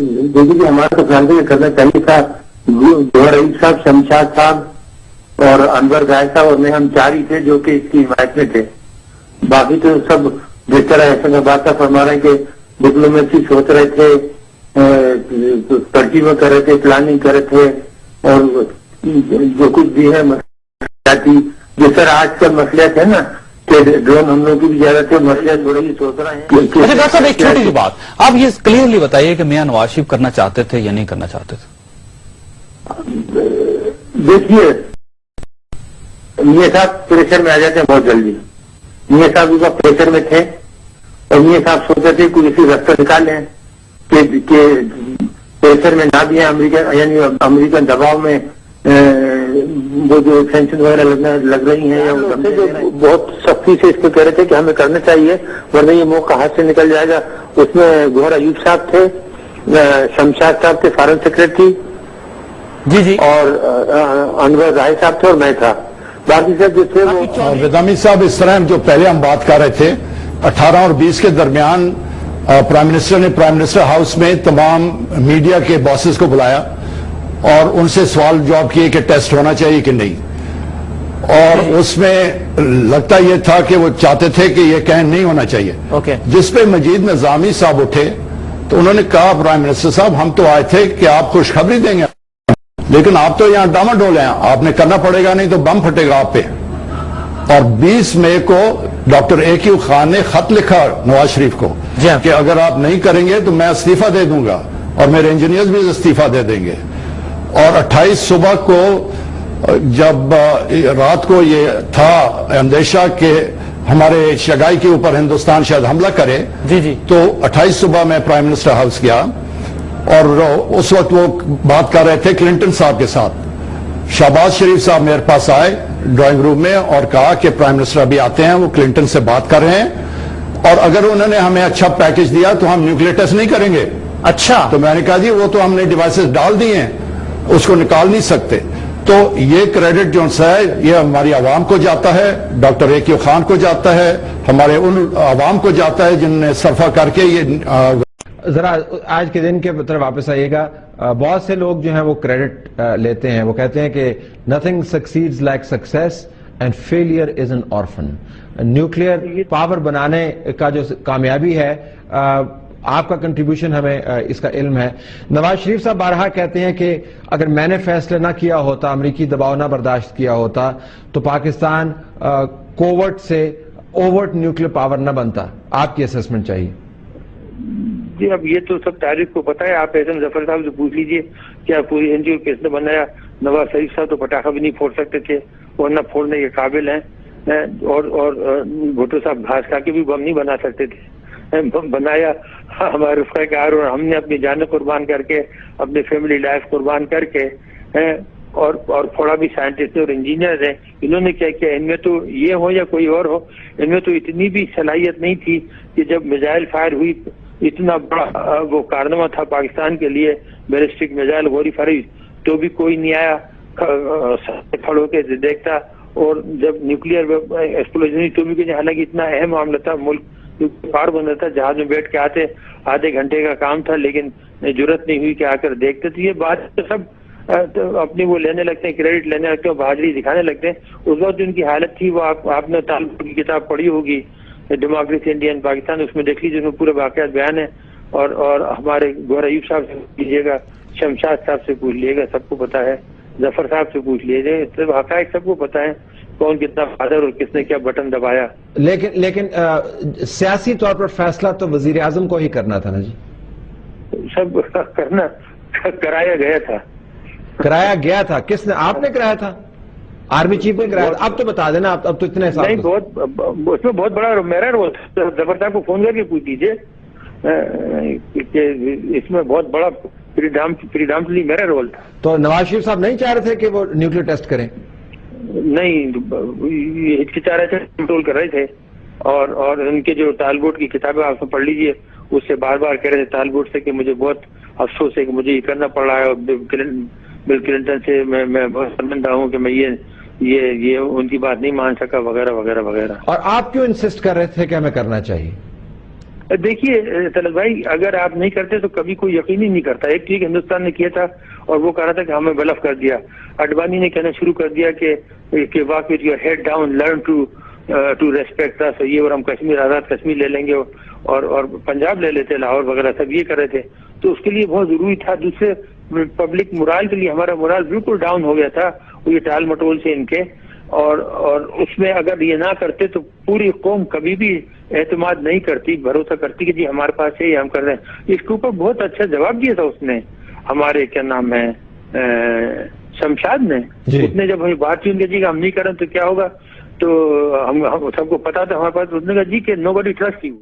دیکھیے ہمارا تو خیال کرنا چاہیے تھا جوہر ایوب صاحب، شمشاد صاحب اور انور گائے صاحب اور میں، ہم چار ہی تھے جو کہ اس کی حمایت میں تھے. باقی تو سب جس طرح ایسا بات کا فرما رہے ہیں کہ ڈپلومیسی سوچ رہے تھے، ترکیبیں کر رہے تھے، پلاننگ کر رہے تھے، اور جو کچھ بھی ہے جس طرح آج کل مسئلہ ہے نا کہ ڈرون حملوں کی بھی زیادہ تھے، مسئلہ تھوڑا ہی سوچ رہے ہیں. اچھا ڈاکٹر صاحب، ایک چھوٹی سی بات آپ یہ کلیئرلی بتائیے کہ میاں نواز شریف کرنا چاہتے تھے یا نہیں کرنا چاہتے تھے؟ دیکھیے میاں صاحب پریشر میں آ جاتے ہیں بہت جلدی. میاں صاحب اس وقت پریشر میں تھے اور میاں صاحب سوچتے تھے کوئی اسی رستہ نکالیں کہ پریشر میں نہ بھی امریکہ، یعنی امریکن دباؤ میں وہ جو سینکشن وغیرہ لگ رہی ہیں، بہت سختی سے اس کو کہہ رہے تھے کہ ہمیں کرنا چاہیے ورنہ یہ موقع ہاتھ سے نکل جائے گا. اس میں جوہر ایوب صاحب تھے، شمشاد صاحب تھے فارن سیکرٹری، جی اور انور رائے صاحب تھے اور میں تھا. باقی سب جو تھے وہ وزامی صاحب، اس طرح جو پہلے ہم بات کر رہے تھے 18 اور 20 کے درمیان پرائم منسٹر نے پرائم منسٹر ہاؤس میں تمام میڈیا کے باسز کو بلایا اور ان سے سوال جواب کیے کہ ٹیسٹ ہونا چاہیے کہ نہیں، اور اس میں لگتا یہ تھا کہ وہ چاہتے تھے کہ یہ کہیں نہیں ہونا چاہیے. جس پہ مجید نظامی صاحب اٹھے تو انہوں نے کہا پرائم منسٹر صاحب ہم تو آئے تھے کہ آپ خوشخبری دیں گے، لیکن آپ تو یہاں ڈاماڈول ہیں، آپ نے کرنا پڑے گا نہیں تو بم پھٹے گا آپ پہ. اور 20 مئی کو ڈاکٹر AQ خان نے خط لکھا نواز شریف کو کہ اگر آپ نہیں کریں گے تو میں استعفیٰ دے دوں گا اور میرے انجینئرز بھی استعفیٰ دے دیں گے. اور 28 صبح کو جب رات کو یہ تھا اندیشہ کہ ہمارے شگائی کے اوپر ہندوستان شاید حملہ کرے، تو 28 صبح میں پرائم منسٹر ہاؤس گیا اور اس وقت وہ بات کر رہے تھے کلنٹن صاحب کے ساتھ. شہباز شریف صاحب میرے پاس آئے ڈرائنگ روم میں اور کہا کہ پرائم منسٹر ابھی آتے ہیں، وہ کلنٹن سے بات کر رہے ہیں اور اگر انہوں نے ہمیں اچھا پیکج دیا تو ہم نیوکلیئر ٹیسٹ نہیں کریں گے. اچھا، تو میں نے کہا جی وہ تو ہم نے ڈیوائسز ڈال دی ہیں، اس کو نکال نہیں سکتے. تو یہ کریڈٹ جو ہے یہ ہماری عوام کو جاتا ہے، ڈاکٹر AQ خان کو جاتا ہے، ہمارے ان عوام کو جاتا ہے جن نے صرفہ کر کے یہ ذرا آج کے دن کے طرف واپس آئیے گا. بہت سے لوگ جو ہیں وہ کریڈٹ لیتے ہیں، وہ کہتے ہیں کہ nothing succeeds like success and failure is an orphan. Nuclear power بنانے کا جو کامیابی ہے، آپ کا کنٹریبیوشن ہمیں اس کا علم ہے. نواز شریف صاحب بارہا کہتے ہیں کہ اگر میں نے فیصلہ نہ کیا ہوتا، امریکی دباؤ نہ برداشت کیا ہوتا تو پاکستان کوورٹ سے اوورٹ نیوکلیئر پاور نہ بنتا. آپ کی اسسمنٹ چاہیے. جی اب یہ تو سب تاریخ کو پتا ہے، آپ احسن ظفر صاحب سے پوچھ لیجئے کیا پوری NGO کس نے بنایا. نواز شریف صاحب تو پٹاخہ بھی نہیں پھوڑ سکتے تھے اور نہ پھوڑنے کے قابل ہیں، اور بھٹو صاحب گھاس کھا کے بھی بم نہیں بنا سکتے تھے. بنایا ہمارے رفقۂ کار اور ہم نے اپنی جانیں قربان کر کے، اپنے فیملی لائف قربان کر کے، اور تھوڑا بھی سائنٹسٹ اور انجینئر ہیں. انہوں نے کیا کیا؟ ان میں تو یہ ہو یا کوئی اور ہو، ان میں تو اتنی بھی صلاحیت نہیں تھی کہ جب میزائل فائر ہوئی، اتنا بڑا وہ کارنامہ تھا پاکستان کے لیے، بیلسٹک میزائل غوری فرائی، تو بھی کوئی نہیں آیا کھڑ ہو کے دیکھتا. اور جب نیوکلیئر ایکسپلوژن ہوئی تو بھی، حالانکہ اتنا اہم معاملہ تھا، ملک پار بندہ تھا، جہاز میں بیٹھ کے آتے آدھے گھنٹے کا کام تھا، لیکن جرت نہیں ہوئی کہ آ کر دیکھتے. تو یہ بات سب اپنی وہ لینے لگتے ہیں، کریڈٹ لینے لگتے ہیں، بہادری دکھانے لگتے ہیں. اس وقت جو ان کی حالت تھی وہ آپ نے طالب کی کتاب پڑھی ہوگی ڈیموکریسی انڈین پاکستان، اس میں دیکھ لیجیے، اس میں پورے واقعات بیان ہیں. اور ہمارے جوہر ایوب صاحب سے پوچھ لیجیے گا، شمشاد صاحب سے پوچھ لیجیے گا، سب کو پتا ہے. ظفر صاحب سے پوچھ لیجیے، حقائق سب کو پتا ہے کون کتنا بہادر اور کس نے کیا بٹن دبایا. لیکن سیاسی طور پر فیصلہ تو وزیر اعظم کو ہی کرنا تھا نا جی. سب کرنا کرایا گیا تھا. کرایا گیا تھا کس نے؟ آپ نے کرایا تھا، آرمی چیف نے کرایا تھا. اب تو بتا دینا، اب تو اتنے نہیں، اس میں بہت بڑا میرا رول تھا. ظفر صاحب کو فون کر کے پوچھ لیجیے کہ اس میں بہت بڑا پریڈامٹلی میرا رول تھا. تو نواز شریف صاحب نہیں چاہ رہے تھے کہ وہ نیوکلیئر ٹیسٹ کریں؟ نہیں، ہچکچا رہے تھے، کنٹرول کر رہے تھے. اور ان کے جو طالبوٹ کی کتابیں آپ پڑھ لیجیے، اس سے بار بار کہہ رہے تھے طالبوٹ سے کہ مجھے بہت افسوس ہے کہ مجھے یہ کرنا پڑ رہا ہے، اور بل کلنٹن سے میں بہت شرمندہ ہوں کہ میں یہ ان کی بات نہیں مان سکا، وغیرہ وغیرہ وغیرہ. اور آپ کیوں انسسٹ کر رہے تھے کہ ہمیں کرنا چاہیے؟ دیکھیے طلعت بھائی، اگر آپ نہیں کرتے تو کبھی کوئی یقین ہی نہیں کرتا. ایک ٹھیک ہندوستان نے کیا تھا اور وہ کہہ رہا تھا کہ ہمیں بلف کر دیا. اڈوانی نے کہنا شروع کر دیا کہ walk with your head down, learn to respect us, یہ، اور ہم کشمیر آزاد کشمیر لے لیں گے اور پنجاب لے لیتے، لاہور وغیرہ سب یہ کر رہے تھے. تو اس کے لیے بہت ضروری تھا. دوسرے پبلک مرال کے لیے ہمارا مرال بالکل ڈاؤن ہو گیا تھا وہ یہ ٹال مٹول سے ان کے، اور اس میں اگر یہ نہ کرتے تو پوری قوم کبھی بھی اعتماد نہیں کرتی، بھروسہ کرتی کہ جی ہمارے پاس ہے یہ ہم کر رہے ہیں. اس کے اوپر بہت اچھا جواب دیا تھا اس نے، ہمارے کیا نام ہے شمشاد نے. اس نے جب ہمیں بات کی ان کے جی کہ ہم نہیں کریں تو کیا ہوگا، تو ہم سب کو پتا تھا ہمارے پاس. اس نے کہا جی کہ نو بڈی ٹرسٹ یو.